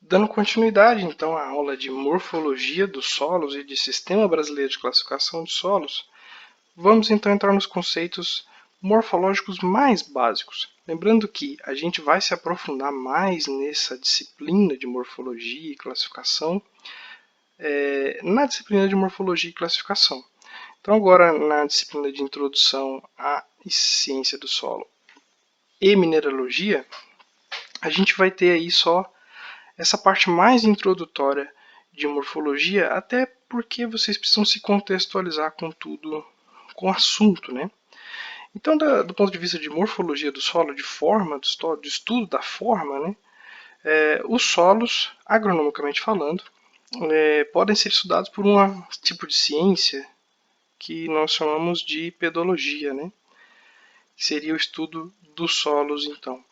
Dando continuidade, então, à aula de morfologia dos solos e de Sistema Brasileiro de Classificação de Solos, vamos então entrar nos conceitos morfológicos mais básicos. Lembrando que a gente vai se aprofundar mais nessa disciplina de morfologia e classificação na disciplina de morfologia e classificação. Então, agora na disciplina de introdução à ciência do solo e mineralogia, a gente vai ter aí só essa parte mais introdutória de morfologia, até porque vocês precisam se contextualizar com tudo, com o assunto, né? Então, do ponto de vista de morfologia do solo, de forma do solo, de estudo da forma, né? Os solos, agronomicamente falando, podem ser estudados por um tipo de ciência que nós chamamos de pedologia, né? Que seria o estudo dos solos, então.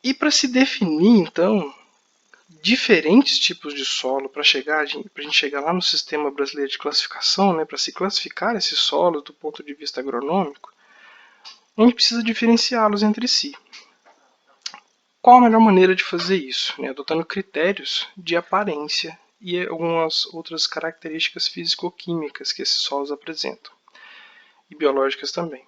E para se definir, então, diferentes tipos de solo para a gente chegar lá no sistema brasileiro de classificação, né, para se classificar esses solos do ponto de vista agronômico, a gente precisa diferenciá-los entre si. Qual a melhor maneira de fazer isso? Adotando critérios de aparência e algumas outras características físico-químicas que esses solos apresentam, e biológicas também.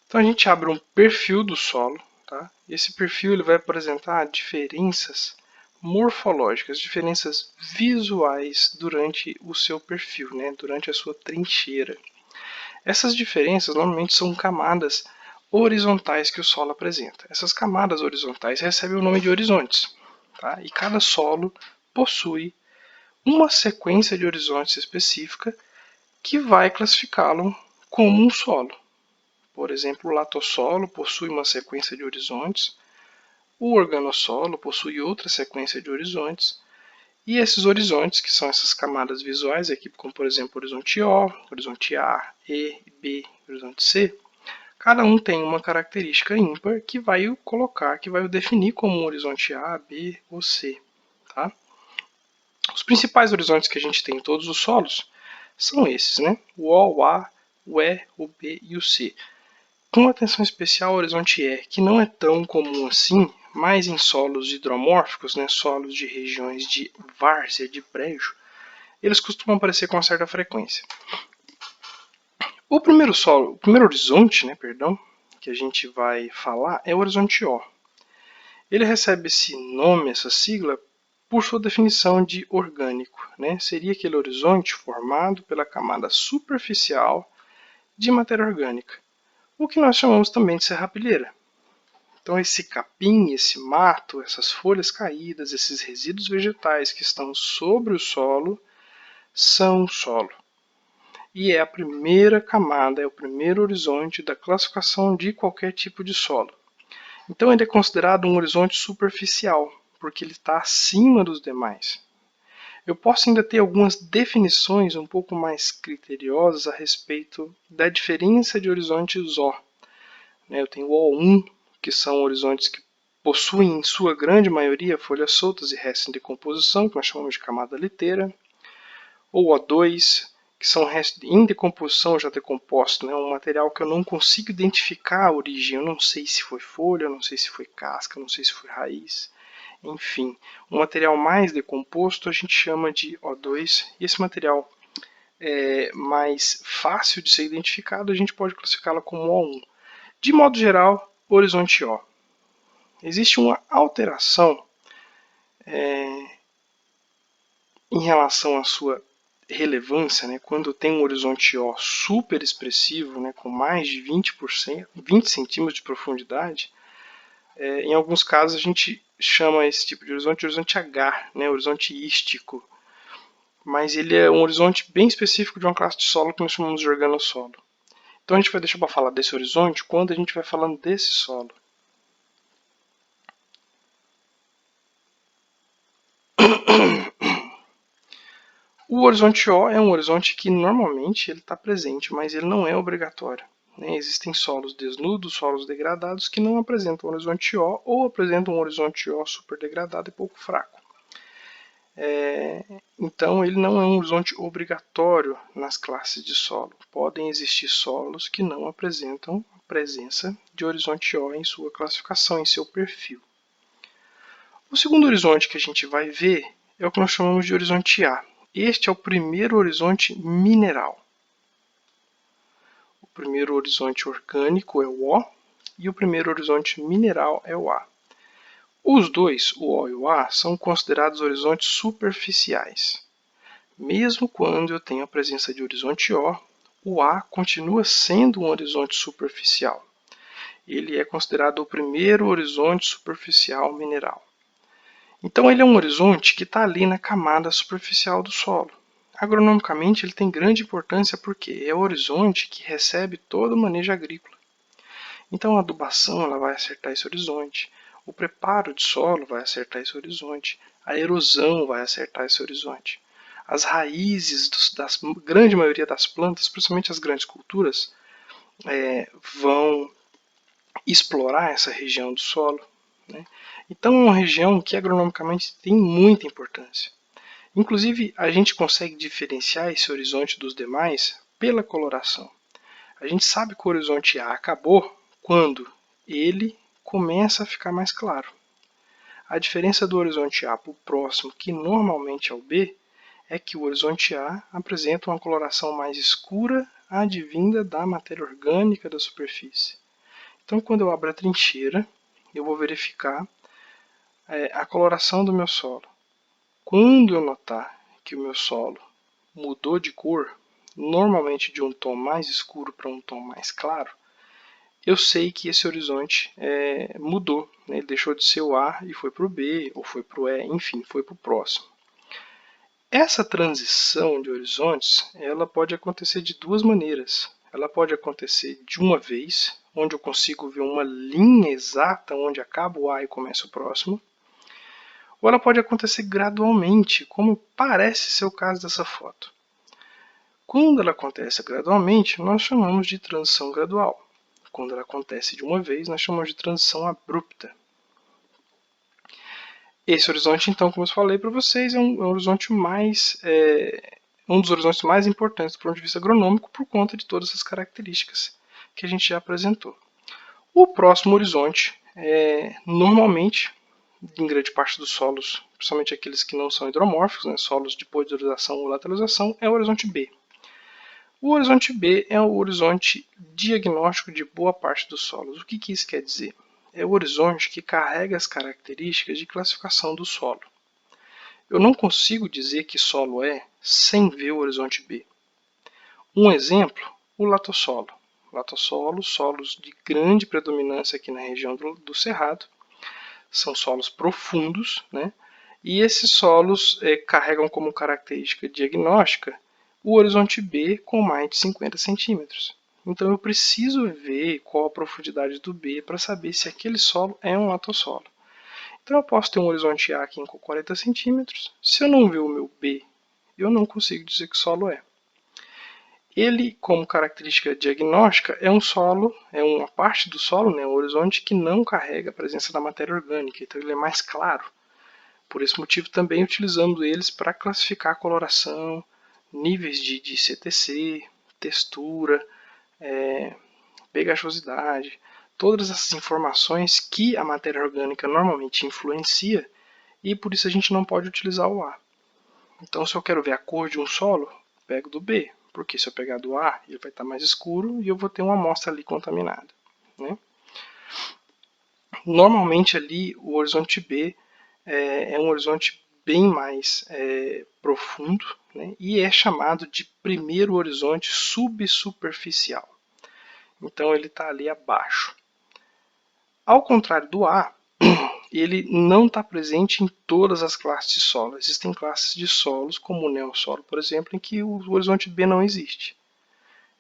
Então a gente abre um perfil do solo, tá? Esse perfil ele vai apresentar diferenças morfológicas, diferenças visuais durante o seu perfil, né? Durante a sua trincheira. Essas diferenças normalmente são camadas horizontais que o solo apresenta. Essas camadas horizontais recebem o nome de horizontes, tá? E cada solo possui uma sequência de horizontes específica que vai classificá-lo como um solo. Por exemplo, o latossolo possui uma sequência de horizontes, o organossolo possui outra sequência de horizontes, e esses horizontes, que são essas camadas visuais, aqui, como por exemplo o horizonte O, horizonte A, E, B, horizonte C, cada um tem uma característica ímpar que vai o definir como um horizonte A, B ou C. Tá? Os principais horizontes que a gente tem em todos os solos são esses, né? O O, o A, o E, o B e o C. Com atenção especial ao horizonte E, que não é tão comum assim, mas em solos hidromórficos, né, solos de regiões de várzea, de brejo, eles costumam aparecer com certa frequência. O primeiro horizonte, que a gente vai falar é o horizonte O. Ele recebe esse nome, essa sigla, por sua definição de orgânico. Seria aquele horizonte formado pela camada superficial de matéria orgânica, o que nós chamamos também de serrapilheira. Então esse capim, esse mato, essas folhas caídas, esses resíduos vegetais que estão sobre o solo, são o solo. E é a primeira camada, é o primeiro horizonte da classificação de qualquer tipo de solo. Então ele é considerado um horizonte superficial, porque ele está acima dos demais. Eu posso ainda ter algumas definições um pouco mais criteriosas a respeito da diferença de horizontes O. Eu tenho o O1, que são horizontes que possuem, em sua grande maioria, folhas soltas e restos em decomposição, que nós chamamos de camada liteira. Ou O2, que são restos em decomposição já decomposto, um material que eu não consigo identificar a origem. Eu não sei se foi folha, eu não sei se foi casca, eu não sei se foi raiz. Enfim, um material mais decomposto a gente chama de O2. E esse material mais fácil de ser identificado, a gente pode classificá-lo como O1. De modo geral, horizonte O. Existe uma alteração em relação à sua relevância, quando tem um horizonte O super expressivo, com mais de 20%, 20 centímetros de profundidade. Em alguns casos a gente chama esse tipo de horizonte H, horizonte ístico. Mas ele é um horizonte bem específico de uma classe de solo que nós chamamos de organossolo. Então a gente vai deixar para falar desse horizonte quando a gente vai falando desse solo. O horizonte O é um horizonte que normalmente ele está presente, mas ele não é obrigatório. Existem solos desnudos, solos degradados que não apresentam horizonte O ou apresentam um horizonte O super degradado e pouco fraco. Então ele não é um horizonte obrigatório nas classes de solo. Podem existir solos que não apresentam a presença de horizonte O em sua classificação, em seu perfil. O segundo horizonte que a gente vai ver é o que nós chamamos de horizonte A. Este é o primeiro horizonte mineral. O primeiro horizonte orgânico é o O e o primeiro horizonte mineral é o A. Os dois, o O e o A, são considerados horizontes superficiais. Mesmo quando eu tenho a presença de horizonte O A continua sendo um horizonte superficial. Ele é considerado o primeiro horizonte superficial mineral. Então ele é um horizonte que está ali na camada superficial do solo. Agronomicamente ele tem grande importância porque é o horizonte que recebe todo o manejo agrícola. Então a adubação ela vai acertar esse horizonte, o preparo de solo vai acertar esse horizonte, a erosão vai acertar esse horizonte. As raízes da grande maioria das plantas, principalmente as grandes culturas, vão explorar essa região do solo. Né? Então é uma região que agronomicamente tem muita importância. Inclusive, a gente consegue diferenciar esse horizonte dos demais pela coloração. A gente sabe que o horizonte A acabou quando ele começa a ficar mais claro. A diferença do horizonte A para o próximo, que normalmente é o B, é que o horizonte A apresenta uma coloração mais escura advinda da matéria orgânica da superfície. Então, quando eu abro a trincheira, eu vou verificar a coloração do meu solo. Quando eu notar que o meu solo mudou de cor, normalmente de um tom mais escuro para um tom mais claro, eu sei que esse horizonte mudou. Né? Ele deixou de ser o A e foi para o B, ou foi para o E, enfim, foi para o próximo. Essa transição de horizontes ela pode acontecer de duas maneiras. Ela pode acontecer de uma vez, onde eu consigo ver uma linha exata onde acaba o A e começa o próximo, ou ela pode acontecer gradualmente, como parece ser o caso dessa foto. Quando ela acontece gradualmente, nós chamamos de transição gradual. Quando ela acontece de uma vez, nós chamamos de transição abrupta. Esse horizonte, então, como eu falei para vocês, é um horizonte um dos horizontes mais importantes do ponto de vista agronômico por conta de todas essas características que a gente já apresentou. O próximo horizonte, normalmente, em grande parte dos solos, principalmente aqueles que não são hidromórficos, né, solos de podorização ou lateralização, é o horizonte B. O horizonte B é o horizonte diagnóstico de boa parte dos solos. O que isso quer dizer? É o horizonte que carrega as características de classificação do solo. Eu não consigo dizer que solo é sem ver o horizonte B. Um exemplo, o latossolo. Latossolo, solos de grande predominância aqui na região do Cerrado, são solos profundos, né? E esses solos carregam como característica diagnóstica o horizonte B com mais de 50 centímetros. Então eu preciso ver qual a profundidade do B para saber se aquele solo é um latossolo. Então eu posso ter um horizonte A aqui com 40 centímetros. Se eu não ver o meu B, eu não consigo dizer que solo é. Ele, como característica diagnóstica, é um solo, é uma parte do solo, né, um horizonte que não carrega a presença da matéria orgânica, então ele é mais claro. Por esse motivo também utilizamos eles para classificar a coloração, níveis de CTC, textura, pegajosidade, todas essas informações que a matéria orgânica normalmente influencia e por isso a gente não pode utilizar o A. Então se eu quero ver a cor de um solo, pego do B, porque se eu pegar do A ele vai estar mais escuro e eu vou ter uma amostra ali contaminada. Né? Normalmente ali o horizonte B é um horizonte bem mais profundo, né? E é chamado de primeiro horizonte subsuperficial. Então ele está ali abaixo. Ao contrário do A, ele não está presente em todas as classes de solo. Existem classes de solos, como o neossolo, por exemplo, em que o horizonte B não existe.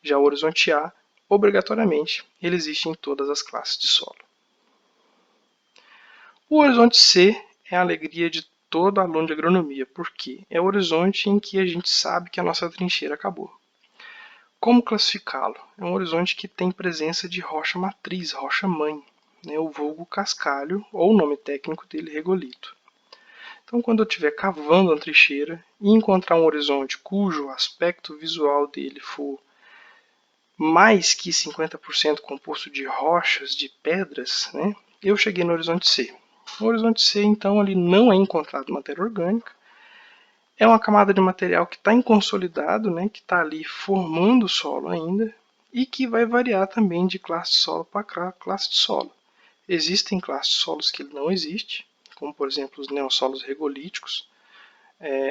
Já o horizonte A, obrigatoriamente, ele existe em todas as classes de solo. O horizonte C é a alegria de todo aluno de agronomia, porque é o horizonte em que a gente sabe que a nossa trincheira acabou. Como classificá-lo? É um horizonte que tem presença de rocha matriz, rocha mãe, né, o vulgo cascalho, ou o nome técnico dele, regolito. Então, quando eu estiver cavando uma trincheira e encontrar um horizonte cujo aspecto visual dele for mais que 50% composto de rochas, de pedras, né, eu cheguei no horizonte C. No horizonte C, então, ali não é encontrado matéria orgânica. É uma camada de material que está inconsolidado, né, que está ali formando o solo ainda, e que vai variar também de classe de solo para classe de solo. Existem classes de solos que não existem, como por exemplo os neossolos regolíticos,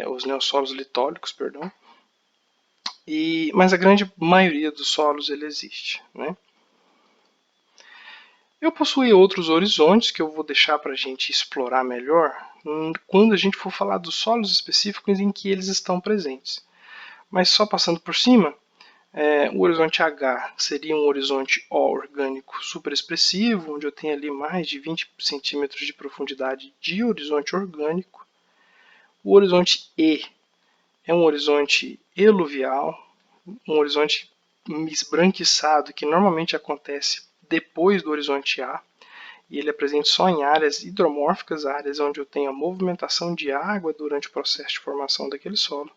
os neossolos litólicos, perdão, mas a grande maioria dos solos ele existe, né? Eu possuo outros horizontes que eu vou deixar para a gente explorar melhor quando a gente for falar dos solos específicos em que eles estão presentes. Mas só passando por cima, o horizonte H seria um horizonte O orgânico superexpressivo, onde eu tenho ali mais de 20 centímetros de profundidade de horizonte orgânico. O horizonte E é um horizonte eluvial, um horizonte esbranquiçado que normalmente acontece depois do horizonte A, e ele é presente só em áreas hidromórficas, áreas onde eu tenho a movimentação de água durante o processo de formação daquele solo.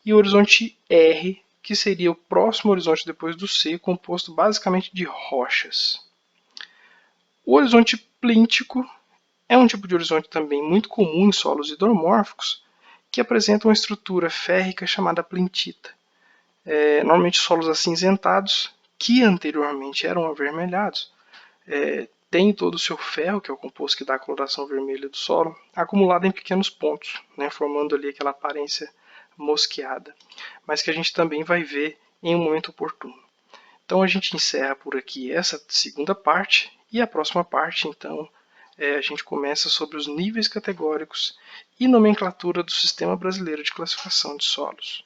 E o horizonte R, que seria o próximo horizonte depois do C, composto basicamente de rochas. O horizonte plíntico é um tipo de horizonte também muito comum em solos hidromórficos, que apresenta uma estrutura férrica chamada plintita. Normalmente solos acinzentados, que anteriormente eram avermelhados, tem todo o seu ferro, que é o composto que dá a coloração vermelha do solo, acumulado em pequenos pontos, né, formando ali aquela aparência mosqueada, mas que a gente também vai ver em um momento oportuno. Então a gente encerra por aqui essa segunda parte, e a próxima parte, então, a gente começa sobre os níveis categóricos e nomenclatura do Sistema Brasileiro de Classificação de Solos.